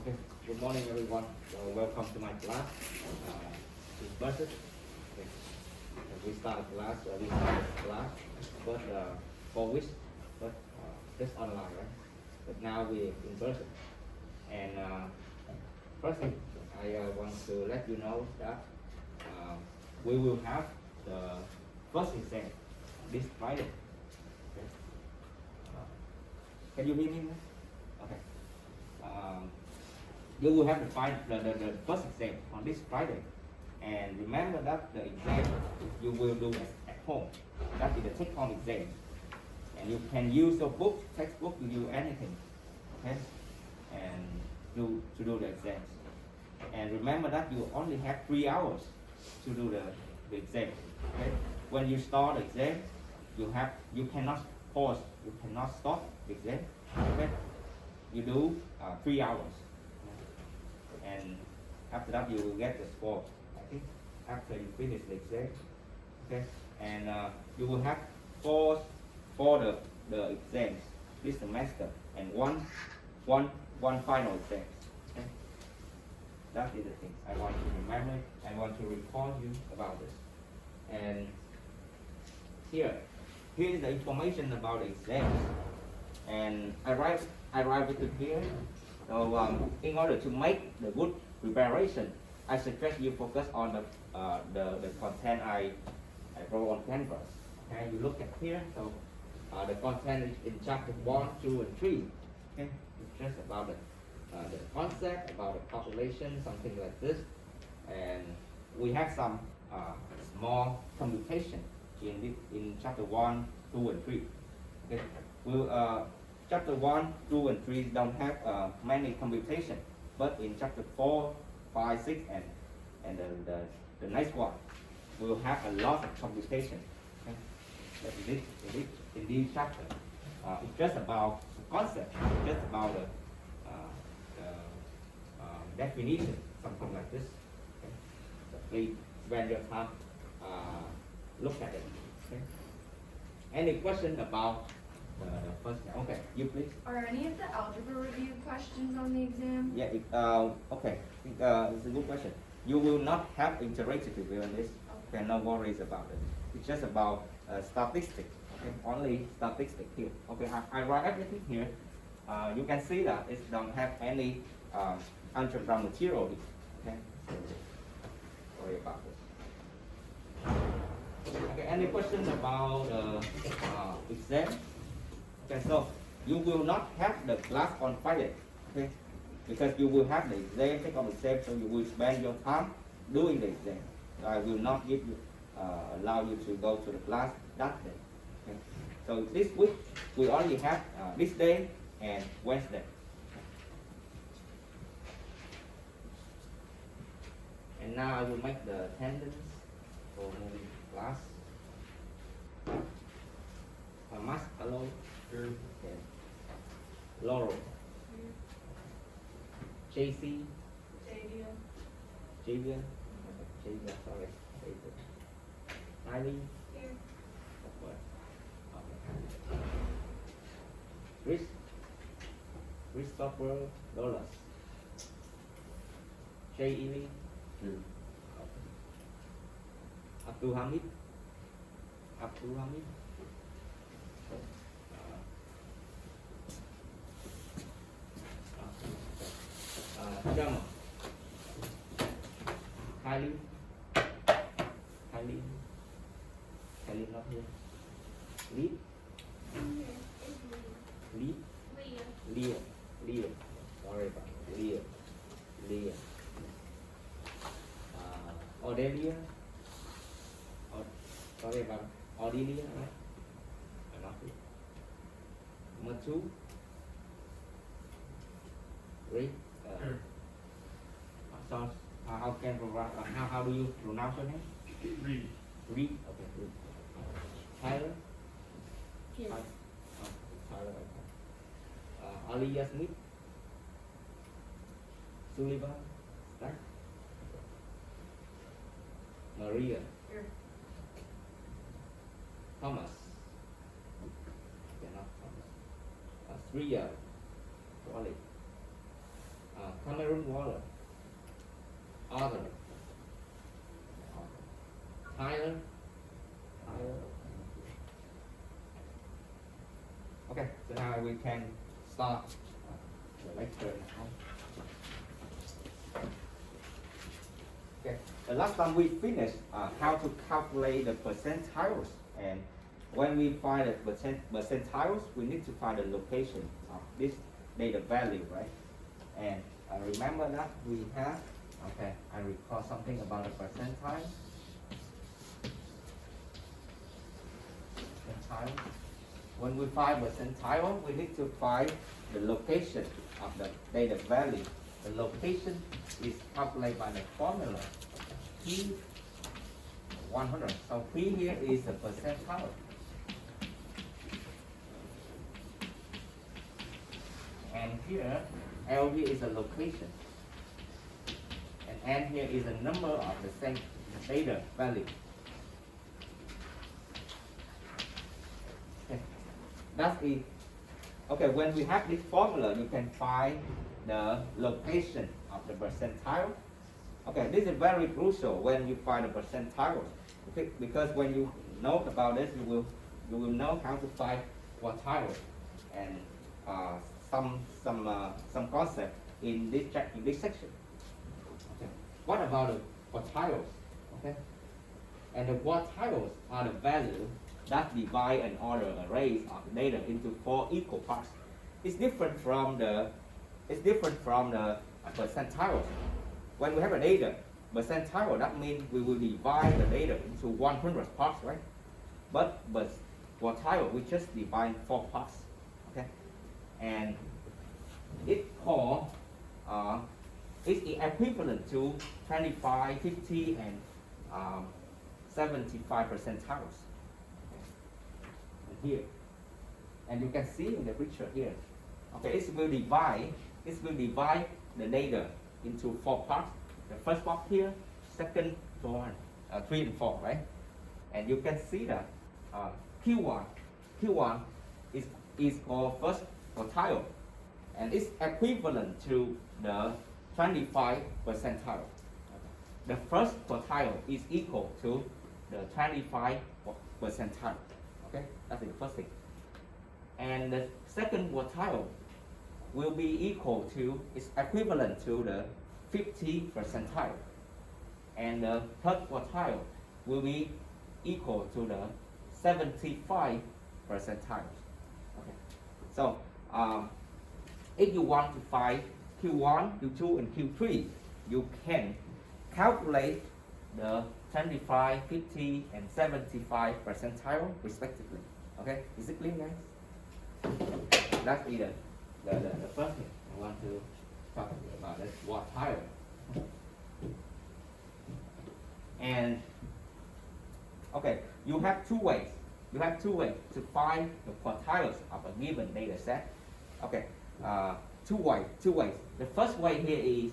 Okay, good morning everyone. Welcome to my class. Dispersion. Okay. We start class, but for which, but just online, right? But now we in person. And first thing, I want to let you know that we will have the first exam this Friday. Okay. Can you hear me? Okay. You will have the first exam on this Friday. And remember that the exam you will do at home. That is the take-home exam. And you can use your book, textbook, you do anything. Okay? And to do the exams. And remember that you only have 3 hours to do the exam. Okay? When you start the exam, you cannot pause, you cannot stop the exam. Okay? You do 3 hours. And after that you will get the score. Okay? After you finish the exam. Okay? And you will have four the exams this semester and one final exam. Okay? That is the thing I want to remember. I want to recall you about this. And here is the information about the exams. And I write it here. So in order to make the good preparation, I suggest you focus on the content I wrote on canvas. Okay, you look at here. So the content is in chapter 1, 2, and 3. Okay, it's just about the concept, about the population, something like this. And we have some small computation in chapter 1, 2, and 3. Okay, chapter 1, 2, and 3 don't have many computation, but in chapter 4, 5, 6, and the next one will have a lot of computation. Okay? But in this chapter, it's just about the concept, just about the definition, something like this. Okay? So please spend your time look at it. Okay? Any question about the first? Okay, you please. Are any of the algebra review questions on the exam? Yeah. Okay. It's a good question. You will not have interactive review on this. Okay, no worries about it. It's just about statistics. Okay, only statistics here. Okay, I write everything here. You can see that it don't have any algebra material. Okay, sorry about this. Okay, any question about exam? Okay, so you will not have the class on Friday, okay? Because you will have the exam, take on exam, so you will spend your time doing the exam. So I will not give you, allow you to go to the class that day. Okay? So this week we only have this day and Wednesday. And now I will make the attendance for moving class. Mask, hello. Okay. Laurel. JC. Javian. Sorry. Riley. Okay. Christopher Dollars. Jay Ely. Okay. Abdul Hamid. Jama. Kylie not here. Lee. Sorry about Leah. Odelia. Sorry about Odelia, right? Not here. Matu. Ray. So how do you pronounce your name? Reed. Okay. Reed. Tyler. Yes. Tyler. Okay. Aliyah Smith. Sullivan. Stack. Maria. Here. Thomas. Okay, not Thomas. Sriya. Wally. Cameroon water. Other. Higher. Okay, so now we can start the lecture now. Okay, the last time we finished how to calculate the percentiles, and when we find the percentiles, we need to find the location of this data value, right? And remember that we have, okay, I recall something about the percentile. When we find percentile, we need to find the location of the data value. The location is calculated by the formula P100. So P here is the percentile. And here, L here is the location. And N here is the number of the same data value. Okay. That's it. Okay, when we have this formula, you can find the location of the percentile. Okay, this is very crucial when you find the percentiles. Okay, because when you know about this, you will know how to find quartile and some concept in this section. Okay. What about the quartiles? Okay, and the quartiles are the value that divide and order arrays of data into 4 equal parts. It's different from the percentiles. When we have a data percentile, that means we will divide the data into 100 parts, right? But quartile, we just divide 4 parts. Okay, and it's equivalent to 25, 50, and 75 percentiles. Here, and you can see in the picture here. Okay, it will divide the data into 4 parts. The first part here, second one, 3 and 4, right? And you can see that Q1 is called first quartile, and it's equivalent to the 25 percentile. The first quartile is equal to the 25 percentile. Okay, that's the first thing. And the second quartile will be equal to, is equivalent to the 50 percentile. And the third quartile will be equal to the 75 percentile. Okay, so if you want to find Q1, Q2, and Q3, you can calculate the 25, 50, and 75 percentile respectively. Okay, is it clear, guys? That's the first thing I want to talk about, is quartile. And okay, you have two ways. You have two ways to find the quartiles of a given data set. Okay, two ways. The first way here is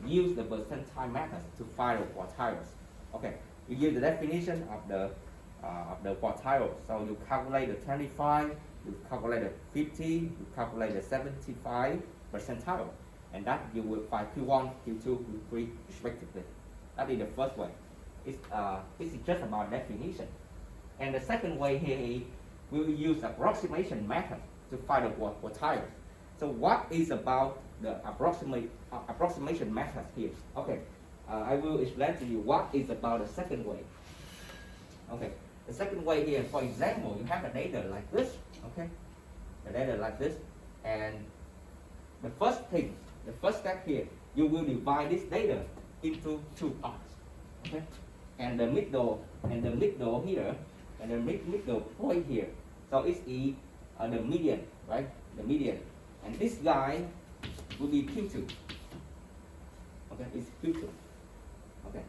use the percentile method to find the quartiles. Okay, you use the definition of the quartile. So you calculate the 25, you calculate the 50, you calculate the 75 percentile, and that you will find Q1, Q2, Q3 respectively. That is the first way. It's just about definition. And the second way here is we will use approximation method to find the quartiles. So what is about the approximation method here? Okay, I will explain to you what is about the second way. Okay, the second way here, for example, you have a data like this. Okay, the data like this, and the first step here, you will divide this data into 2 parts. Okay, and the middle here, and the middle point here. So it's the median, right? The median, and this guy will be Q2. Okay, it's Q2. Okay,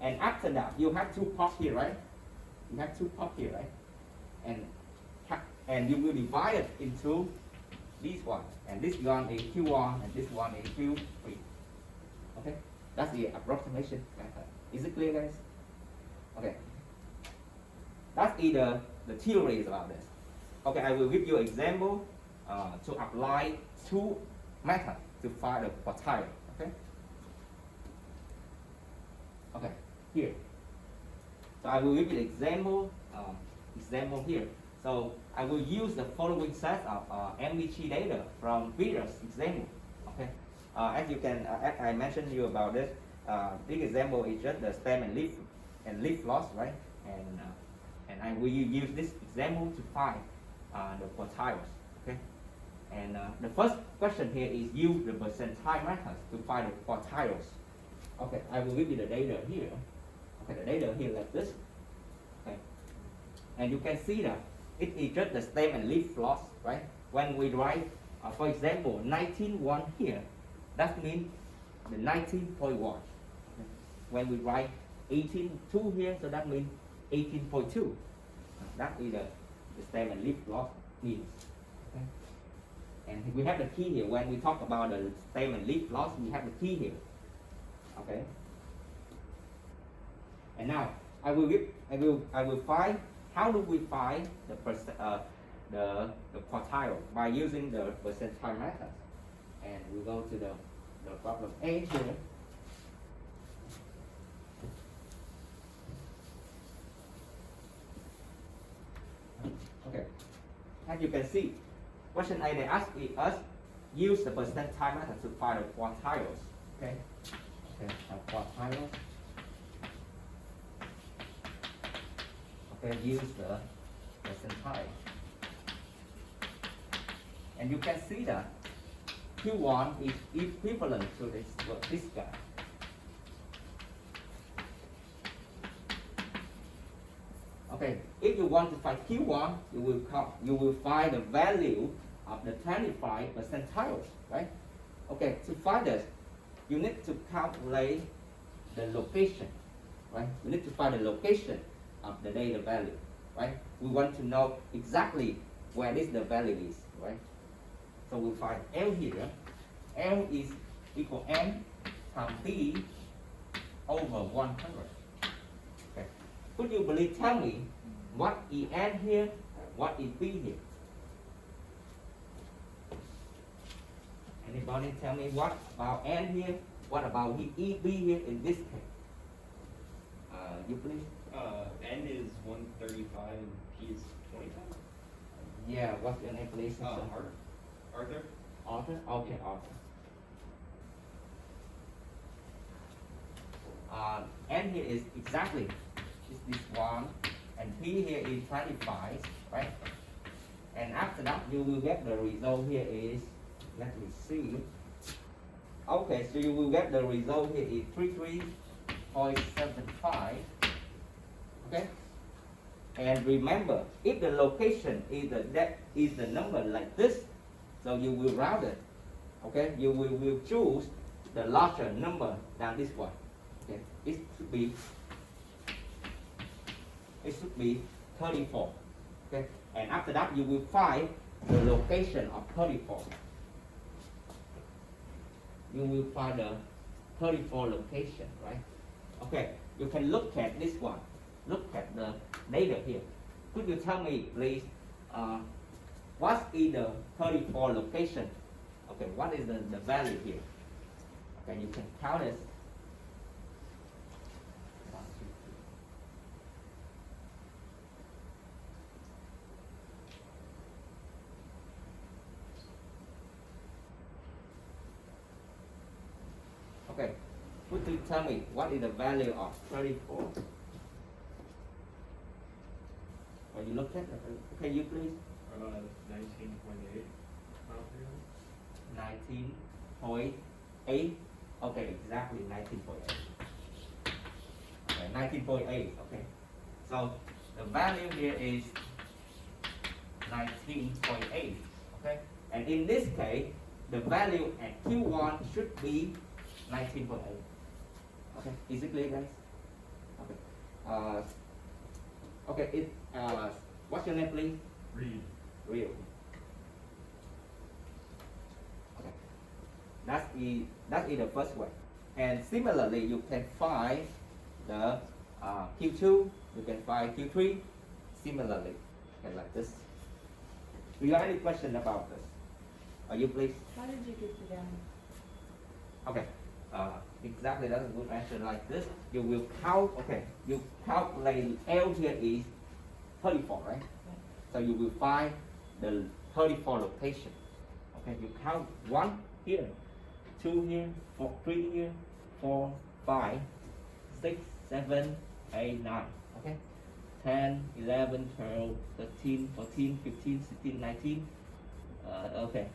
and after that, you have 2 parts here, right? You have 2 parts here, right? And you will divide it into this one, and this one is Q1, and this one is Q3. Okay, that's the approximation method. Is it clear, guys? Okay, that's the theory about this. Okay, I will give you an example to apply 2 methods to find the quartile. Okay. Okay. Here. So I will give you an example here. So I will use the following set of MVG data from previous example. Okay. As you can, as I mentioned you about this, this example is just the stem and leaf loss, right? And I will use this example to find the quartiles. Okay. And the first question here is use the percentile method to find the quartiles. Okay, I will give you the data here. Okay, the data here like this. Okay, and you can see that it is just the stem and leaf loss, right? When we write, for example, 19.1 here, that means the 19.1. Okay. When we write 18.2 here, so that means 18.2. That is the stem and leaf loss means. Okay. And we have the key here. When we talk about the stem and leaf loss, we have the key here. Okay. And now I will find, how do we find the quartile by using the percentile method. And we go to the problem A here. Okay. As you can see, question A, they ask us use the percentile method to find the quartiles. Okay. Okay, quartiles. Okay, use the percentile. And you can see that Q1 is equivalent to this guy. Okay, if you want to find Q1, you will find the value of the 25 percentiles, right? Okay, to find this, you need to calculate the location, right? You need to find the location of the data value, right? We want to know exactly where this the value is, right? So we'll find L here. L is equal M times B over 100. Okay. Could you please tell me what is N here, what is B here? Anybody tell me what about N here? What about B here in this case? You please. N is 135 and P is 25. Yeah, what's your name, please? Arthur? Arthur? Okay, Arthur. N here is exactly this one, and P here is 25, right? And after that, you will get the result here is, let me see. Okay, so you will get the result here is 33.75. Okay? And remember, if the location is the number like this, so you will round it. Okay? You will choose the larger number than this one. Okay? It should be 34. Okay? And after that, you will find the location of 34. You will find the 34 location, right? Okay, you can look at this one. Look at the data here. Could you tell me, please, what is the 34 location? Okay, what is the value here? Okay, you can count it. 1, 2, 3. Okay, could you tell me what is the value of 34? When you look at it, okay, you please. 19.8. 19.8. Okay, exactly 19.8. Okay, 19.8. Okay. So the value here is 19.8. Okay. And in this case, the value at Q1 should be 19.8. Okay. Is it clear, guys? Okay. Okay. What's your name, please? Read. Real. Okay. That is the first way. And similarly, you can find the Q2, you can find Q3 similarly, okay, like this. Do you have any question about this? Are you please? How did you get to that? Okay. exactly that's a good answer like this. You will count, okay, you calculate L here is 34, right? So you will find the 34 location. Okay, you count 1 here, 2 here, 3 here, 4, 5, 6, 7, 8, 9. Okay, 10, 11, 12, 13, 14, 15, 16, 19. Okay,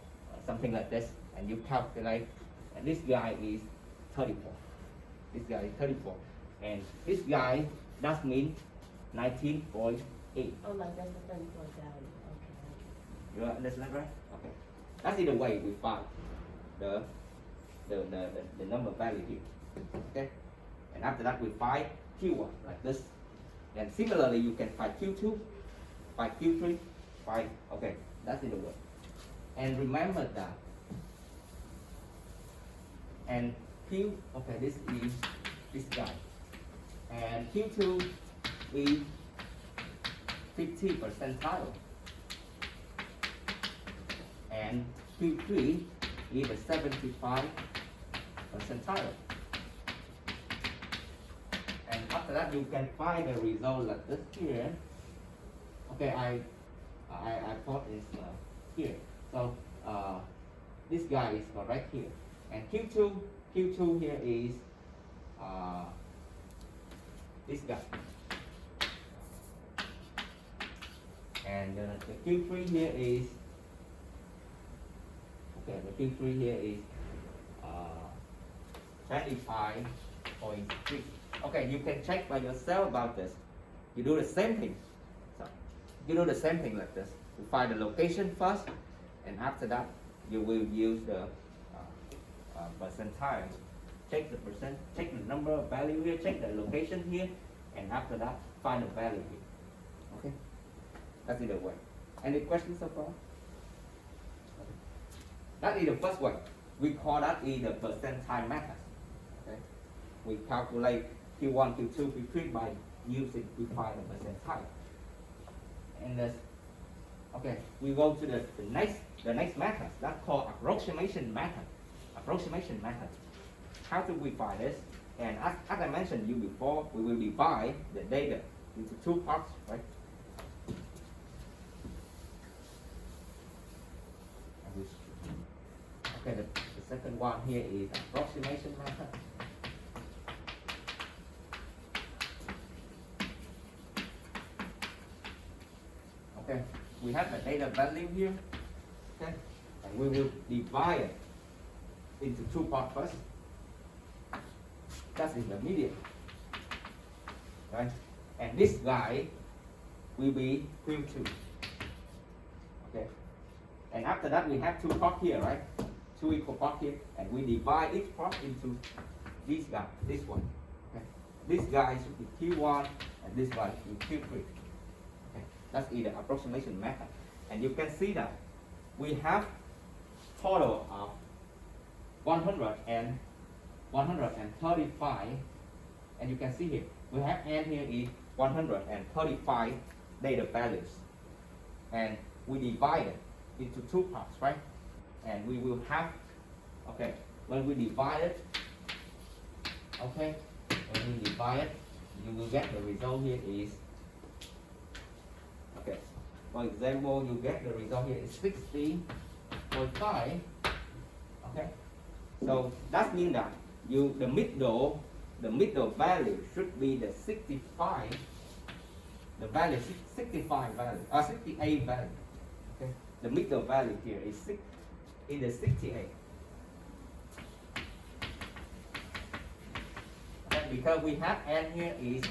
something like this. And you calculate, and this guy is 34. This guy is 34. And this guy, that means 19.8. Oh, like that's the 34,000. Okay. You understand, right? Okay. That's the way we find the number value here. Okay. And after that we find Q1 like this. And similarly you can find Q2, find Q3, find, okay, that's the way. And remember that. And Q, okay, this is this guy. And Q2 is 50 percentile. And Q3 is a 75 percentile. And after that you can find the result like this here. Okay, I thought it's here. So this guy is correct here. And Q2 here is this guy. And the Q3 here is, okay, the Q3 here is 25.3. Okay, you can check by yourself about this. You do the same thing. So you do the same thing like this. You find the location first, and after that you will use the percentile. Check the percent, check the number of value here, check the location here, and after that find the value here. Okay, that's the way. Any questions so far? Okay. That is the first way. We call that is the percentile method. Okay, we calculate Q1, Q2, Q3 by using we find the percentile. And this, okay, we go to the next method. That's called approximation method. Approximation method. How do we find this? And as I mentioned you before, we will divide the data into 2 parts, right? Okay, the second one here is approximation method. Okay, we have the data value here. Okay, and we will divide it into 2 parts first. That's in the median, right? And this guy will be Q2. Okay, and after that we have 2 parts here, right? 2 equal parts here, and we divide each part into this guy, this one. Okay, this guy should be Q1, and this one should be Q3. Okay, that's the approximation method, and you can see that we have total of 135, and you can see here we have n here is 135 data values, and we divide it into 2 parts, right? And we will have, okay, when we divide it, okay, when we divide it, you will get the result here is, okay, for example, you get the result here is 60.5. Okay, so that means that the middle value should be the 65, the value 65 value, 68 value. Okay, the middle value here is the 68. Okay, because we have n here is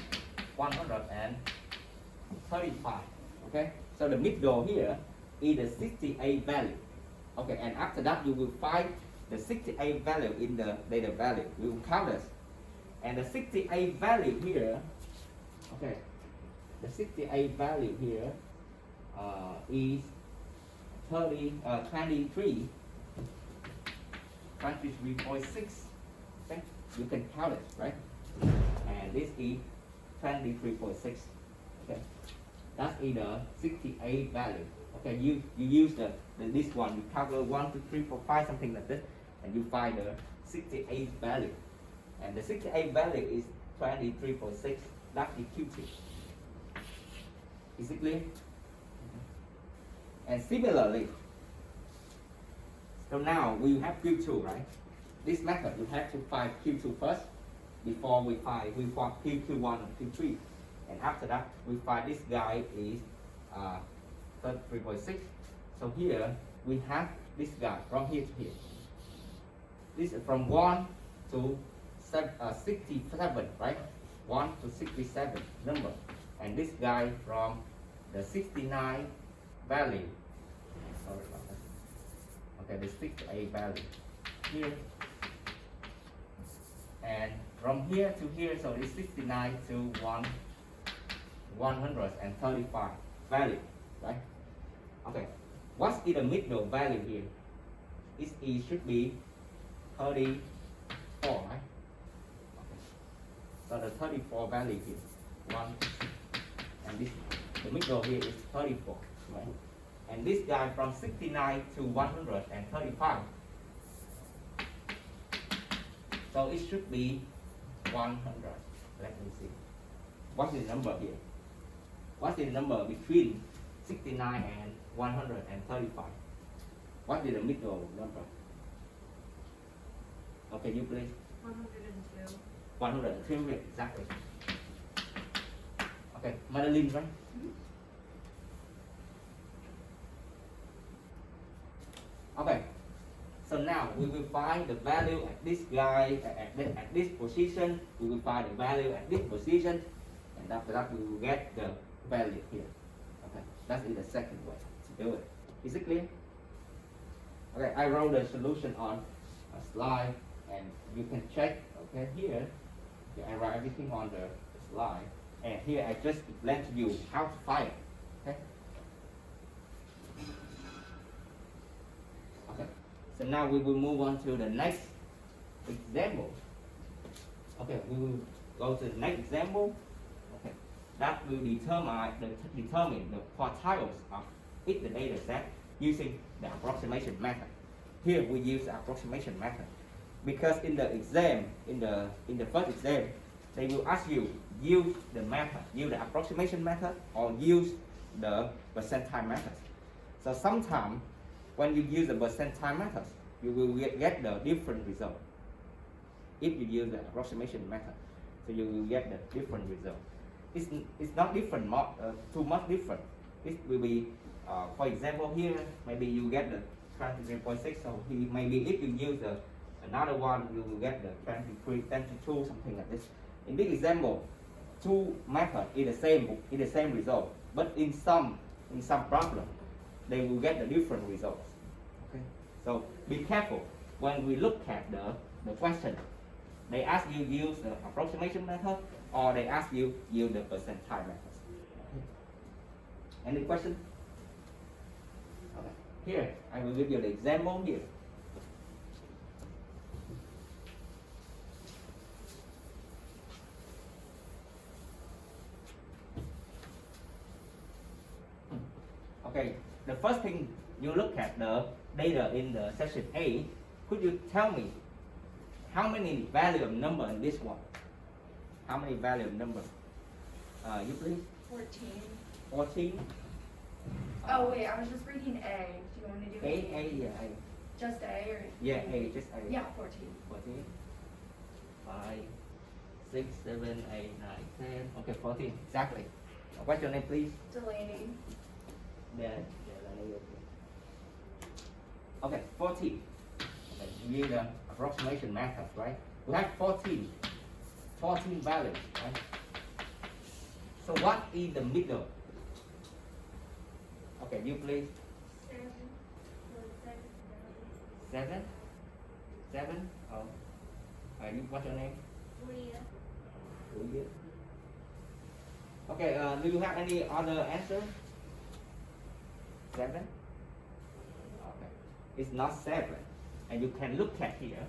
135. Okay, so the middle here is the 68 value. Okay, and after that you will find the 68 value in the data value. We will count this. And the 68 value here, okay, the 68 value here is 23.6. Okay, you can count it, right? And this is 23.6. Okay, that's the 68 value. Okay, you use this one, you calculate 1, 2, 3, 4, 5, something like this, and you find the 68 value. And the 68 value is 23.6. That's the Q2. Is it clear? And similarly, so now we have Q2, right? This method, you have to find Q2 first before we find Q1 and Q3. And after that, we find this guy is 33.6. So here we have this guy from here to here. This is from 1 to 67, right? 1 to 67 number. And this guy from the 69 value. Sorry about that. Okay, the 68 value here. And from here to here, so it's 69 to 135 value, right? Okay, what's in the middle value here? It should be 34, right? Okay. So the 34 value here, 1, and this, the middle here is 34, right? And this guy from 69 to 135. So it should be 100. Let me see. What is the number here? What is the number between 69 and 135? What is the middle number? Okay, you please. 102. 102, exactly. Okay, Madeline, right? Okay, so now we will find the value at this guy, at this position. We will find the value at this position, and after that we will get the value here. Okay, that is the second way to do it. Is it clear? Okay, I wrote the solution on a slide, and you can check. Okay, here I write everything on the slide, and here I just explain to you how to find it. Okay. Okay. So now we will move on to the next example. Okay, we will go to the next example. Okay, that will determine the quartiles of each data set using the approximation method. Here we use the approximation method because in the exam, in the first exam, they will ask you use the method, use the approximation method, or use the percentile method. So sometimes when you use the percentile method, you will get the different result. If you use the approximation method, so you will get the different result. It's not different, too much different. It will be, for example, here maybe you get the 23.6. So maybe if you use another one, you will get the 23, 22, something like this. In this example, two methods is the same result, but in some problem, they will get the different results. Okay, so be careful when we look at the question. They ask you use the approximation method, or they ask you use the percentile method. Okay. Any question? Okay. Here I will give you the example here. Okay, the first thing you look at the data in the section A. Could you tell me how many value of number in this one? How many value of number? You please. 14. 14. Oh wait, I was just reading A. Do you want me to do A, yeah, A. Just A or? Yeah, A, just A. Yeah, 14. 14. 5, 6, 7, 8, 9, 10. Okay, 14, exactly. What's your name, please? Delaney. Yeah, okay, 14. Okay, you use the approximation method, right? We have 14 values, right? So what is the middle? Okay, you please. 7. 7. Oh, what's your name? Leah. Okay, do you have any other answer? 7? Okay, it's not 7, and you can look at here.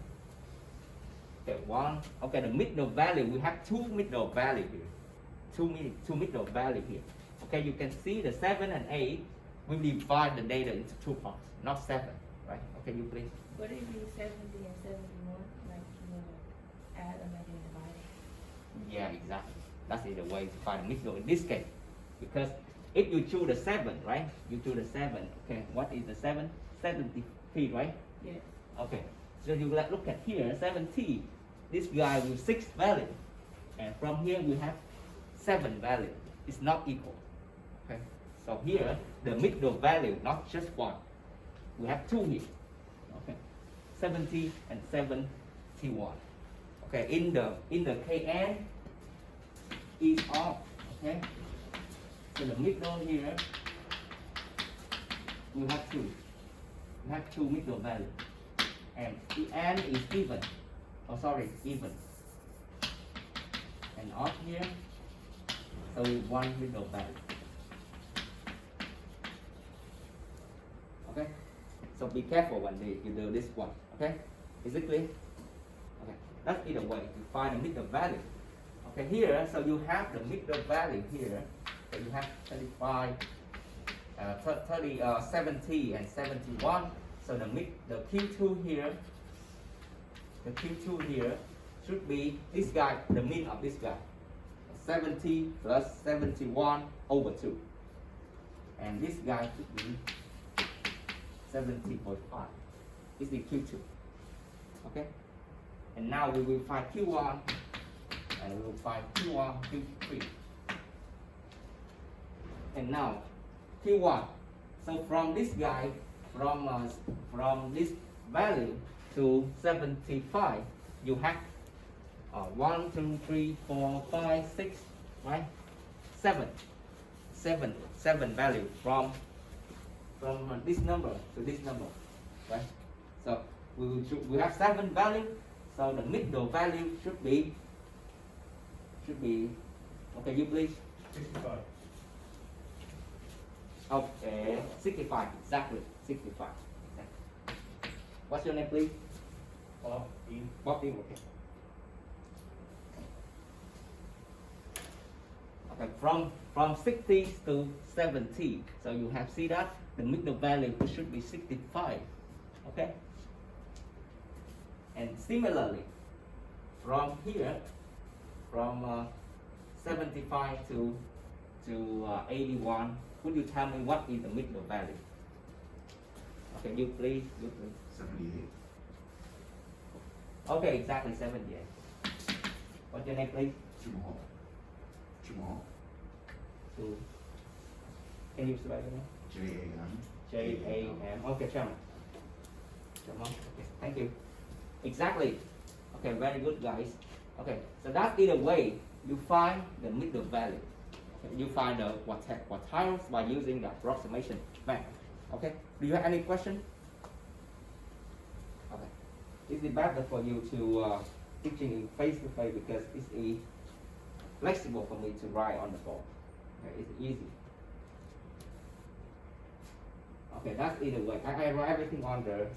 Okay, 1. Okay, the middle value, we have two middle value here. Two middle value here. Okay, you can see the 7 and 8. We divide the data into two parts, not 7. right? Okay, you please. Would it be 70 and 71? Like, you know, add them and then divide it? Yeah, exactly. That's the way to find the middle in this case. Because if you choose the 7, right? You choose the 7. Okay, what is the 7? 70 feet, right? Yes. Okay, so you look at here, 70. This guy will 6 value. And from here we have 7 value. It's not equal. Okay, so here the middle value, not just 1. We have 2 here. Okay, 70 and 71. Okay, in the KN is off. Okay, so the middle here we have 2. We have 2 middle value, and the n is even. Oh, sorry, even. And off here, so 1 middle value. Okay, so be careful when you do this one. Okay, is it clear? Okay, that's either way to find the middle value. Okay, here, so you have the middle value here. So you have 35, 70 and 71. So the Q2 here, the Q2 here should be this guy, the mean of this guy. 70 plus 71 over 2. And this guy should be 70.5. This is Q2. Okay? And now we will find Q1 and we will find Q1, Q3. And now Q1. So from this guy, from this value to 75, you have 1, 2, 3, 4, 5, 6, right? 7 value from this number to this number, right? So we have 7 value. So the middle value should be okay. You please. 65. Okay, 65 exactly. 65. Exactly. What's your name, please? Bob, E. Bobby. Okay. Okay, from 60 to 70, so you have see that the middle value should be 65. Okay. And similarly, from here, from 75 to 81, could you tell me what is the middle value? Okay, you please. 78. Okay, exactly 78. What's your name, please? Jamal. Jamal. So, can you spell your name? J-A-M. J-A-M. Okay, Chairman. Okay, thank you. Exactly. Okay, very good, guys. Okay, so that's either way you find the middle value. Okay, you find the quartiles by using the approximation method. Okay, do you have any question? Okay, is it better for you to teaching in face to face because it's flexible for me to write on the board. Okay, it's easy. Okay, that's either way. I write everything on the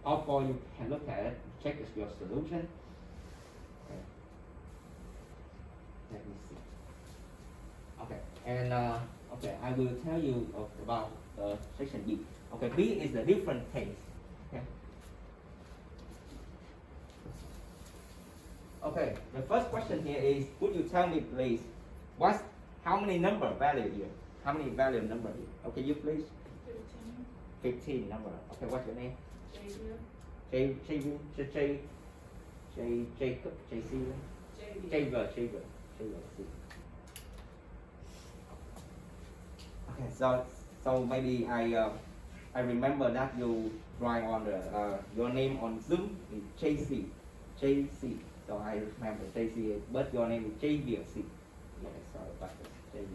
PowerPoint. You can look at it, check your solution. Okay. Let me see. Okay, and okay, I will tell you about section B. Okay, B is a different case. Okay. Okay, the first question here is, could you tell me please, how many number value here? How many value number here? Okay, you please. 15 number. Okay, what's your name? Jacob, JC. Jacob. Okay, so maybe I remember that you write on the your name on Zoom is JC. So I remember JC, but your name is JVC. Okay, sorry about this, JV.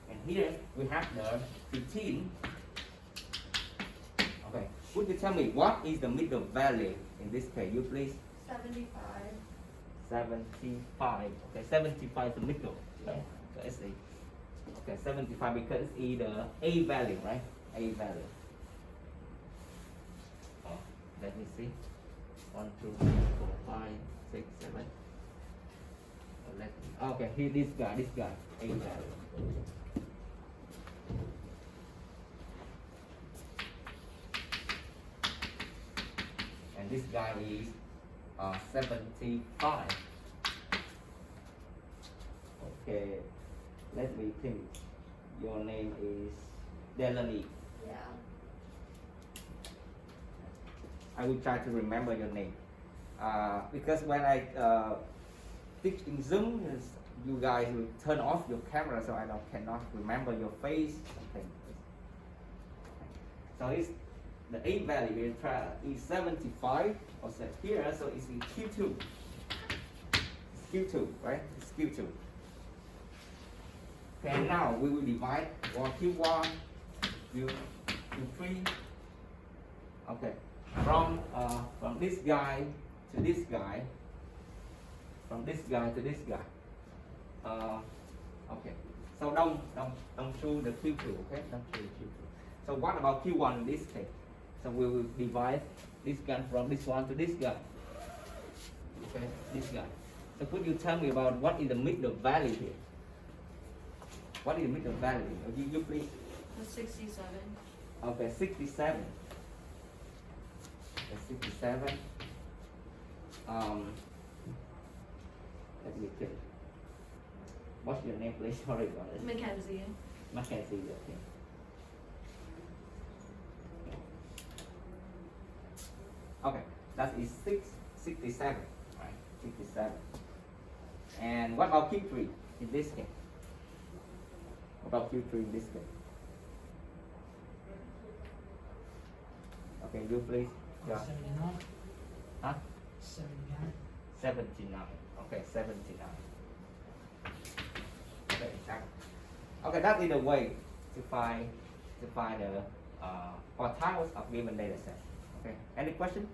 And here we have the 15. Okay, would you tell me what is the middle value in this case? You please. 75. 75. Okay, 75 is the middle. Okay, so it's a, okay, 75 because it's either A value, right? A value. Oh, let me see. 1, 2, 3, 4, 5, 6, 7. Okay, here this guy, A value. this guy is 75. Okay, let me think. Your name is Delaney. Yeah. I will try to remember your name. Because when I teach in Zoom, you guys will turn off your camera, so I cannot remember your face. Something. So it's the A value here is 75, or set here, so it's in Q2. It's Q2, right? It's Q2. And now we will divide Q1, Q3. Okay, from this guy to this guy, from this guy to this guy. Okay, so don't show the Q2. Okay, don't show the Q2. So what about Q1 in this case? So we will divide this guy from this one to this guy. Okay, this guy. So could you tell me about what is the middle value here? What is the middle value? You please. The 67. Okay, 67. Okay, 67. Let me think. What's your name, please? Sorry about it. Mackenzie. Mackenzie, okay. Okay, that is 67, right? 67. And what about Q3 in this case? What about Q3 in this case? Okay, you please. Yeah. 79. Huh? 79. 79. Okay, 79. Okay, exactly. Okay, that is the way to find the quartiles of given data set. Okay, any question?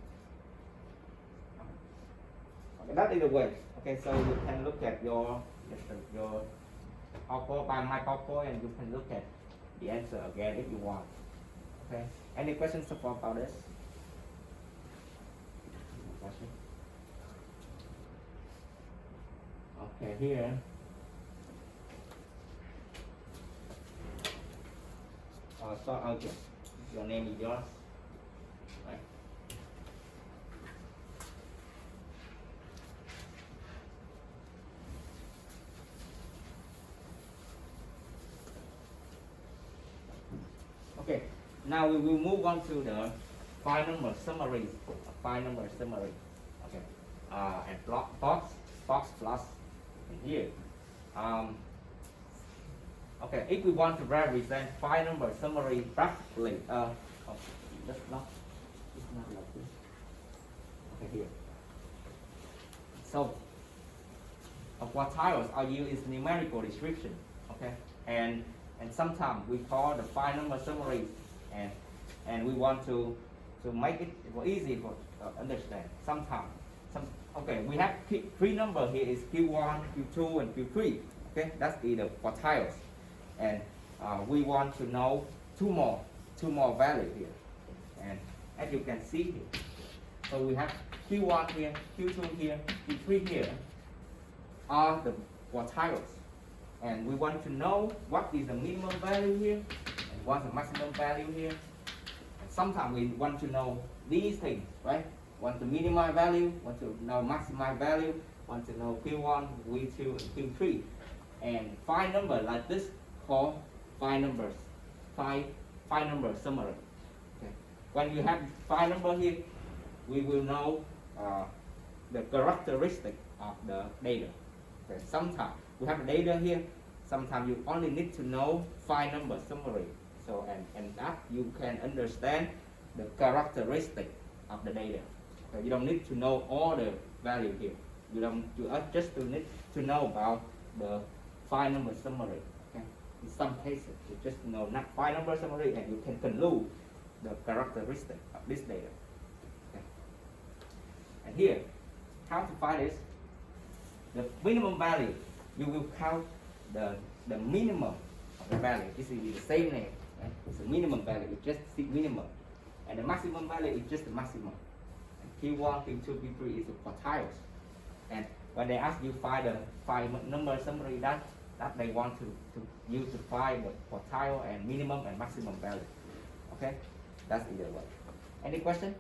Okay, that is the way. Okay, so you can look at your PowerPoint by my PowerPoint, and you can look at the answer again if you want. Okay, any questions so far about this? Question? Okay, here. Okay. Your name is yours. Right. Okay. Now we will move on to the file number summary. File number summary. Okay. And box plus in here. Okay, if we want to represent file number summary graphically, that's not, it's not like this. Okay, here. So, quartiles are used as numerical description. Okay, and sometimes we call the file number summary, and we want to make it easy for understand. Sometimes, okay, we have three numbers here is Q1, Q2, and Q3. Okay, that's the quartiles. And we want to know two more values here, and as you can see here, so we have Q1 here, Q2 here, Q3 here are the quartiles, and we want to know what is the minimum value here and what's the maximum value here. And sometimes we want to know these things, right? Want to minimize value, want to know maximize value, want to know Q1, Q2, and Q3, and find number like this. Called file number summary. Okay. When you have file number here, we will know the characteristic of the data. Okay. Sometimes we have the data here. Sometimes you only need to know file number summary. So and that you can understand the characteristic of the data. Okay. You don't need to know all the value here. You just need to know about the file number summary. In some cases, you just know not file number summary, and you can conclude the characteristic of this data. Okay. And here, how to find this? The minimum value, you will count the minimum of the value. This is the same name. Right? It's a minimum value. You just see minimum, and the maximum value is just the maximum. And Q1, Q2, Q3 is the quartiles. And when they ask you find the file number summary, that they want to use to find the quartile and minimum and maximum value. Okay, that's either way. Any question?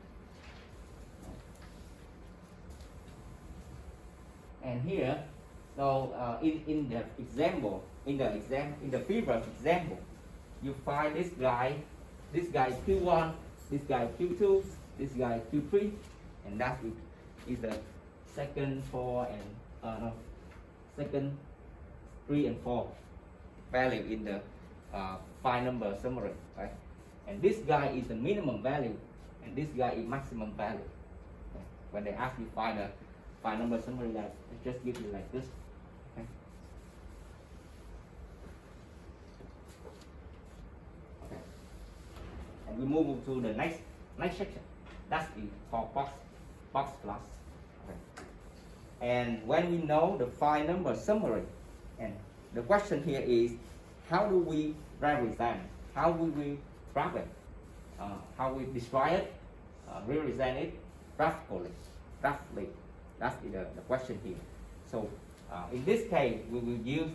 And here, so in the example, in the previous example, you find this guy is Q1, this guy is Q2, this guy is Q3, and that is the second 4 and no, second 3 and 4 value in the file number summary, right? And this guy is the minimum value, and this guy is maximum value. Okay. When they ask you find a file number summary, that it just give you like this. Okay. Okay. And we move to the next section. That's the for box plus. Okay. And when we know the file number summary, and the question here is, how do we represent? How will we graph it? How we describe it? Represent it graphically. That's the question here. So in this case, we will use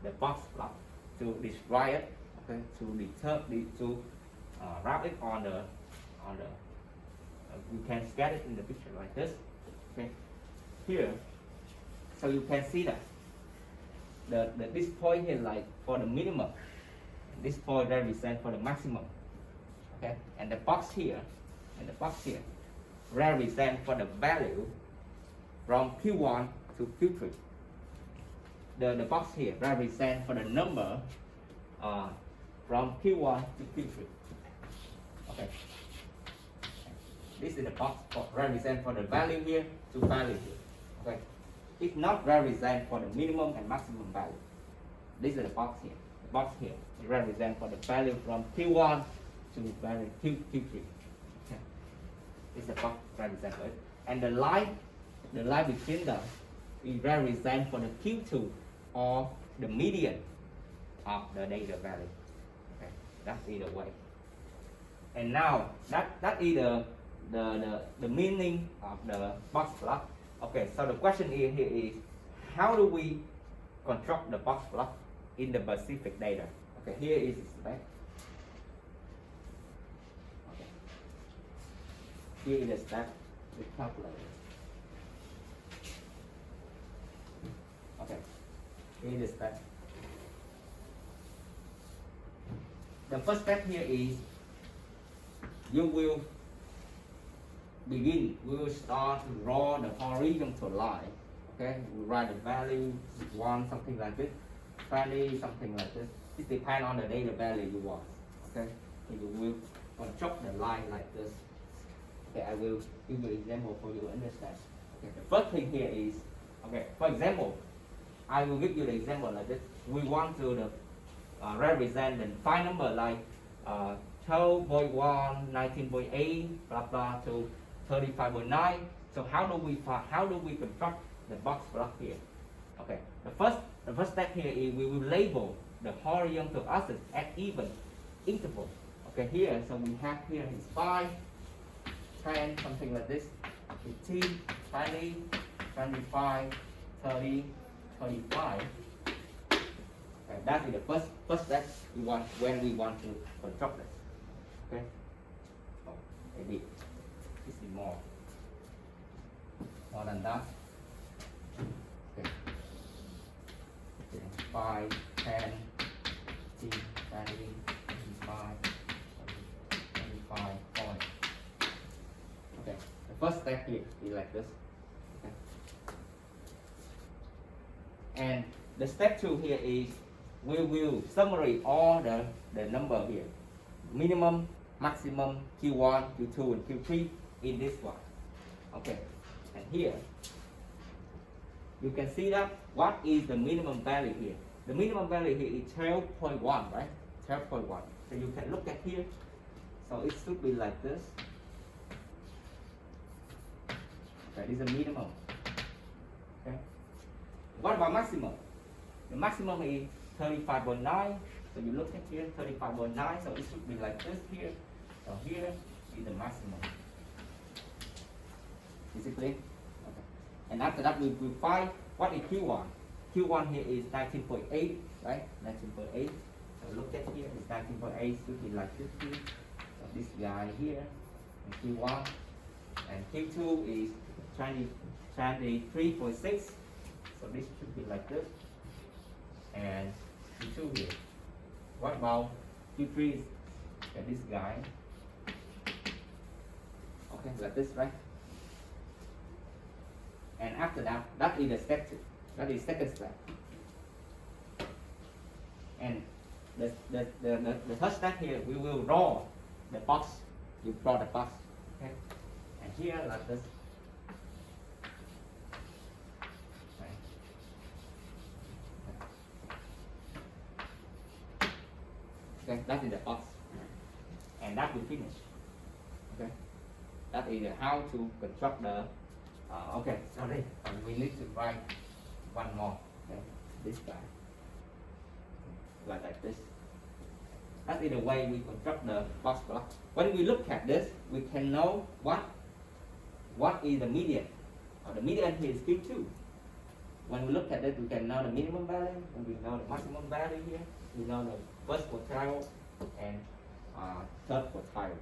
the box plot to describe it. Okay, to wrap it on the you can sketch it in the picture like this. Okay, here, so you can see that this point here, like for the minimum, this point represent for the maximum. Okay, and the box here represent for the value from Q1 to Q3. The box here represent for the number from Q1 to Q3. Okay, this is the box for represent for the value here to value here. Okay, it's not represent for the minimum and maximum value. This is the box here. The box here it represent for the value from Q1 to value Q3. Okay, this is the box represent for it. And the line between them is represent for the Q2 or the median of the data value. Okay, that's either way. And now that is the meaning of the box plot. Okay, so the question here is, how do we construct the box plot in the specific data? Okay, here is the spec. Okay. Here is the step with calculator. Okay, here is the step. The first step here is you will begin, we will start to draw the horizontal line. Okay, we write the value 1, something like this, 20, something like this. It depends on the data value you want. Okay, so you will construct the line like this. Okay, I will give you an example for you to understand. Okay, the first thing here is, okay, for example, I will give you the example like this. We want to represent the file number like 12.1, 19.8, blah blah to 35.9. So how do we construct the box plot here? Okay, the first step here is we will label the horizontal axis at even interval. Okay, here, so we have here is 5, 10, something like this, 15, 20, 25, 30, 25. Okay, that is the first step we want when we want to construct this. Okay, oh, maybe this is more than that. Okay, 5, 10, 15, 20, 25, 25, 40. Okay, the first step here is like this. Okay. And the step 2 here is we will summarize all the number here, minimum, maximum, Q1, Q2, and Q3 in this one. Okay, and here you can see that what is the minimum value here. The minimum value here is 12.1, right? 12.1. So you can look at here. So it should be like this. Okay, this is the minimum. Okay. What about maximum? The maximum is 35.9. So you look at here, 35.9. So it should be like this here. So here is the maximum. Is it clear? Okay. And after that, we will find what is Q1. Q1 here is 19.8, right? 19.8. So look at here, it's 19.8, should be like this here. So this guy here, and Q1. And Q2 is 23.6. So this should be like this. And Q2 here. What about Q3 is this guy. Okay, like this, right? And after that, that is the step 2. That is second step. And the third step here, we will draw the box. You draw the box. Okay? And here like this. Okay, that is the box. And that will finish. Okay? That is how to construct the okay, sorry. We need to write one more. Okay? This guy. Like this. That is the way we construct the box block. When we look at this, we can know what is the median. The median here is Q2. When we look at it, we can know the minimum value, and we know the maximum value here. We know the first quartile and third quartile.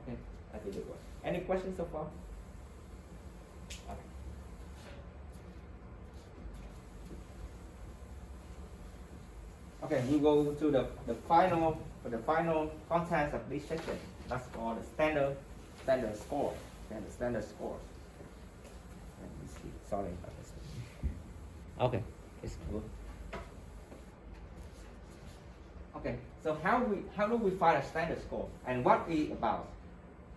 Okay, that's it. Any questions so far? Okay. Okay, we go to the final contents of this section. That's called the standard score. And the standard scores. Let me see. Sorry about this. Okay, it's good. Okay, so how do we find a standard score and what is it about?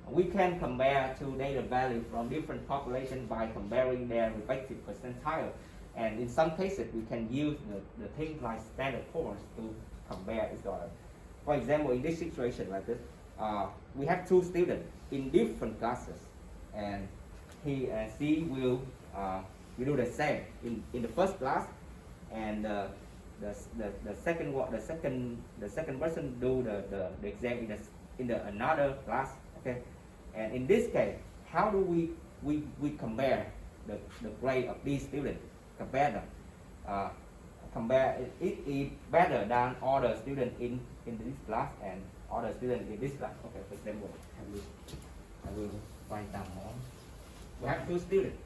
We can compare two data values from different populations by comparing their respective percentile, and in some cases we can use the things like standard forms to compare each other. For example, in this situation like this, we have two students in different classes, and he and she will do the same in the first class, and the second person do the exam in the another class. Okay, and in this case, how do we compare the grade of these students? Compare them. Compare it is better than other students in this class and other students in this class. Okay, for example, I will write down more. We have two students,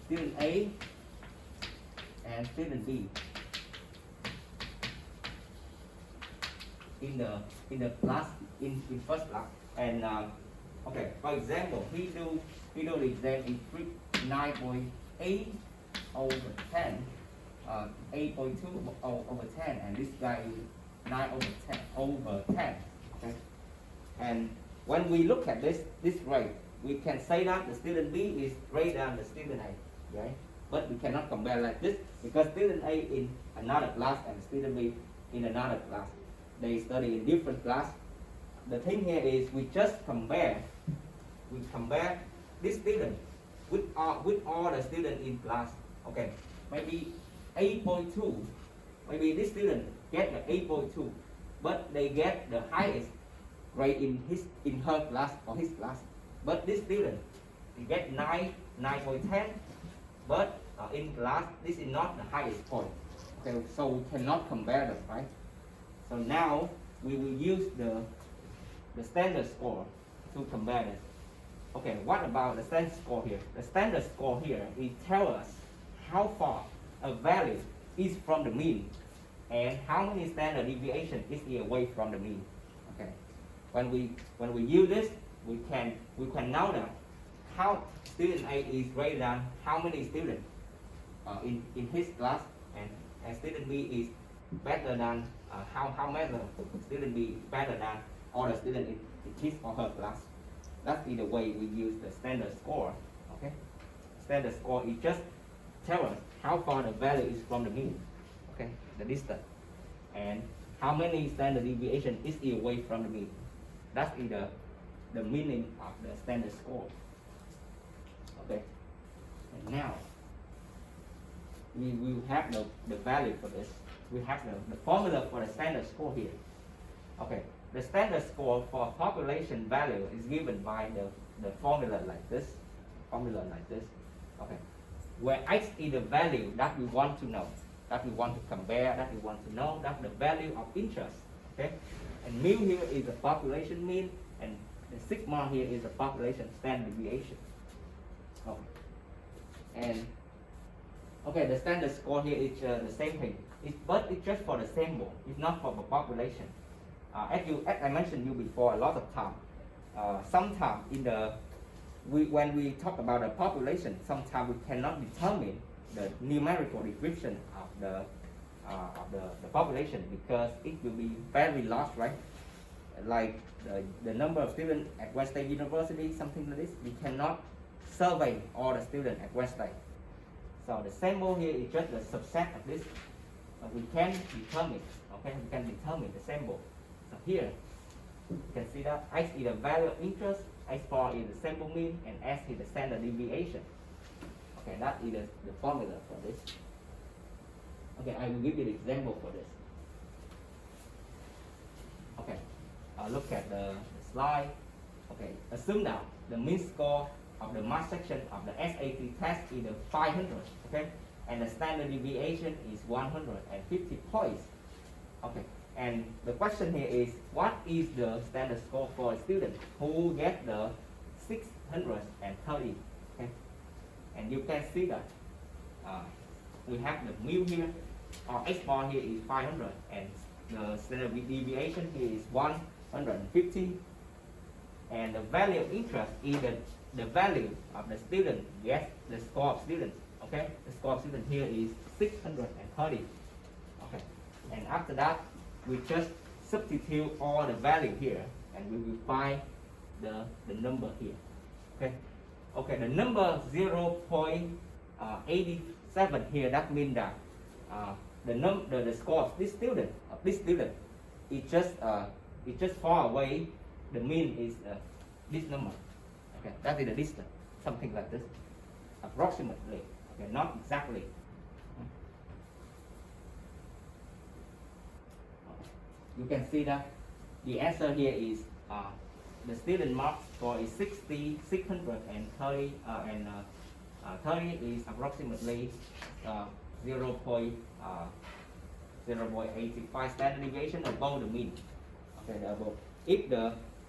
student A and student B. In the class in first class, and okay, for example, he do the exam in 9.8 over 10, 8.2 over 10, and this guy is 9 over 10. Okay, and when we look at this grade, we can say that the student B is greater than the student A. Okay, but we cannot compare like this because student A in another class and student B in another class. They study in different class. The thing here is we just compare this student with all the students in class. Okay, maybe 8.2. Maybe this student get the 8.2, but they get the highest grade in her class or his class. But this student he get 9.10, but in class this is not the highest point. Okay, so we cannot compare them, right? So now we will use the standard score to compare this. Okay, what about the standard score here? The standard score here, it tells us how far a value is from the mean and how many standard deviation is away from the mean. Okay, when we use this, we can know that how student A is greater than how many students in his class, and student B is better than how many student B is better than other student in his or her class. That's the way we use the standard score. Okay, standard score is just tell us how far the value is from the mean. Okay, the distance, and how many standard deviation is away from the mean. That's the meaning of the standard score. Okay, and now we will have the value for this. We have the formula for the standard score here. Okay, the standard score for population value is given by the formula like this. Okay, where x is the value that we want to know, that we want to compare, that we want to know, that's the value of interest. Okay, and mu here is the population mean, and the sigma here is the population standard deviation. Okay, and Okay, the standard score here is the same thing. But it's just for the sample. It's not for the population. As I mentioned you before, a lot of time. Sometimes when we talk about the population, sometimes we cannot determine the numerical description of the population because it will be very large, right? Like the number of students at West State University, something like this. We cannot survey all the students at West State. So the sample here is just a subset of this. We can determine, okay, we can determine the sample. So here, you can see that X is the value of interest, X4 is the sample mean, and S is the standard deviation. Okay, that is the formula for this. Okay, I will give you the example for this. Okay, look at the slide. Okay, assume that the mean score of the math section of the SAT test is 500, okay, and the standard deviation is 150 points. Okay, and the question here is, what is the standard score for a student who get the 630? Okay, and you can see that we have the mu here, or X bar here is 500, and the standard deviation here is 150, and the value of interest is the value of the student, yes, the score of student, okay? The score of student here is 630, okay? And after that, we just substitute all the value here, and we will find the number here, okay? Okay, the number 0.87 here, that means that the score of this student is just far away. The mean is this number. Okay, that is the distance, something like this, approximately. Okay, not exactly. You can see that the answer here is the student mark score is 630, and 30 is approximately 0.85 standard deviation above the mean. Okay, the above.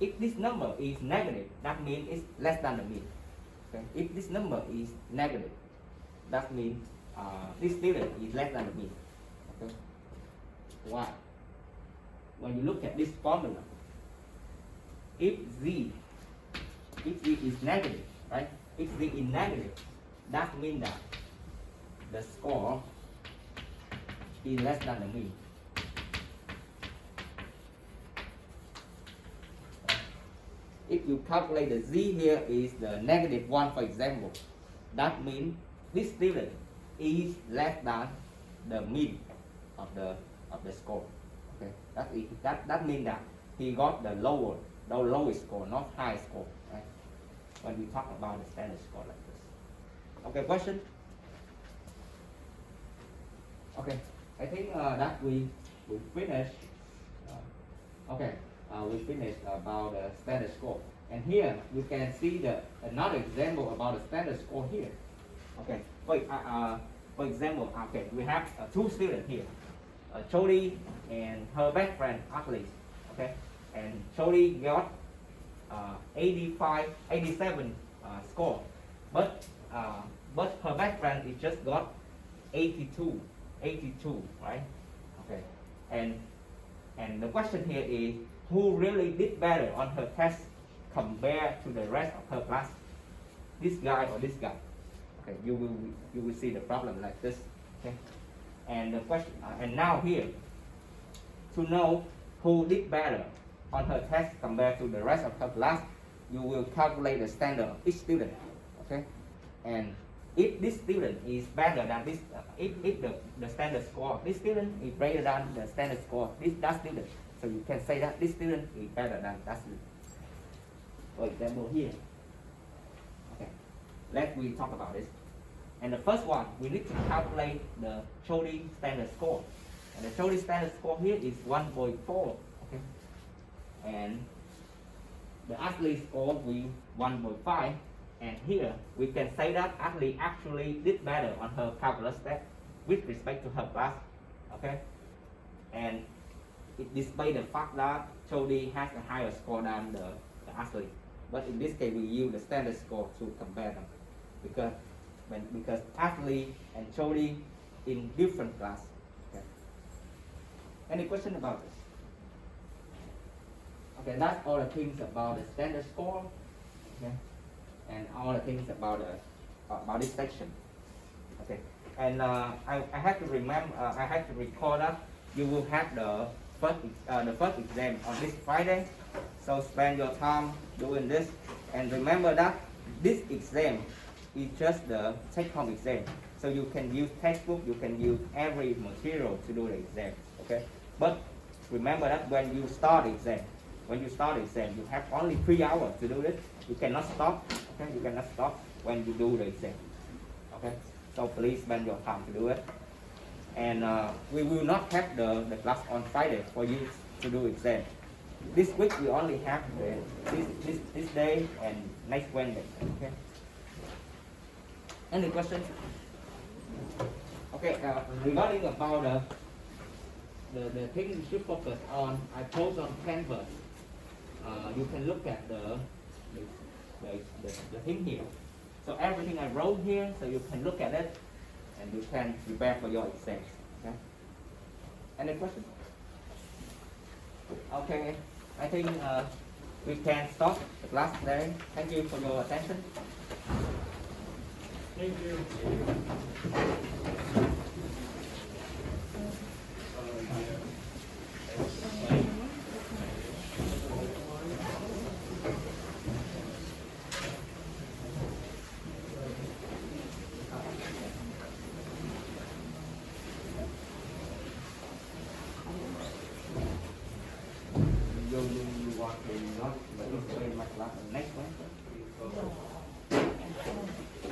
If this number is negative, that means it's less than the mean. Okay, if this number is negative, that means this student is less than the mean. Okay, why? When you look at this formula, if z is negative, right? If z is negative, that means that the score is less than the mean. If you calculate the z here is the -1, for example, that means this student is less than the mean of the score. Okay, that means that he got the lowest score, not high score. Right? When we talk about the standard score like this. Okay, question? Okay, I think that we finished. We finished about the standard score, and here you can see another example about the standard score here. Okay, for example, okay, we have two students here, Jody and her best friend Ashley. Okay, and Jody got 87 score, but her best friend is just got 82, right? Okay, and the question here is, who really did better on her test compared to the rest of her class? This guy or this guy? Okay, you will see the problem like this. Okay, and the question, and now here, to know who did better on her test compared to the rest of her class, you will calculate the standard of each student. Okay, and if this student is better than this, if the standard score of this student is greater than the standard score of that student, so you can say that this student is better than that student. For example here. Okay, let me talk about this. And the first one, we need to calculate the Jody standard score. And the Jody standard score here is 1.4. Okay, and the Ashley score will 1.5. And here we can say that Ashley actually did better on her calculus test with respect to her class. Okay, and it displays the fact that Jody has a higher score than the Ashley. But in this case, we use the standard score to compare them, because because Ashley and Jody in different class. Okay. Any question about this? Okay, that's all the things about the standard score. Okay, and all the things about this section. Okay, and I have to remember, I have to recall that you will have the first exam on this Friday. So spend your time doing this, and remember that this exam is just the take-home exam. So you can use textbook, you can use every material to do the exam. Okay, but remember that when you start the exam, you have only 3 hours to do this. You cannot stop. Okay, you cannot stop when you do the exam. Okay, so please spend your time to do it. And we will not have the class on Friday for you to do exam. This week we only have this day and next Wednesday. Okay. Any questions? Okay. Regarding about the thing you should focus on, I post on Canvas. You can look at the thing here. So everything I wrote here, so you can look at it and you can prepare for your exams. Okay. Any questions? Okay. I think we can stop the class today. Thank you for your attention. Thank you. You want to not participate in my class next Wednesday?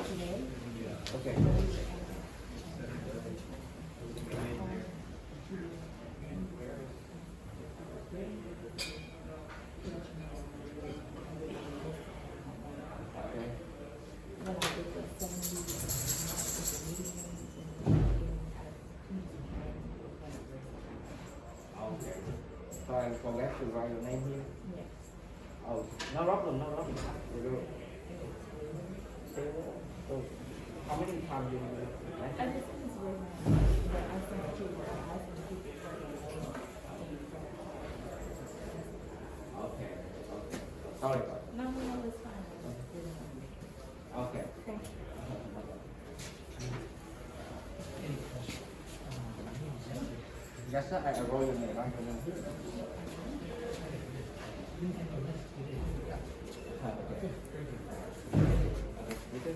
Today? Okay. When I did the 70, Okay. So I forget to write your name here. yes. Oh, no problem, no problem. So, how many times you I just think it's very nice, but I sent it to the high school people. Okay, okay. Sorry about No, it's fine. that. Okay. Thank you. Yes, sir, I wrote your name, right? Okay. Okay.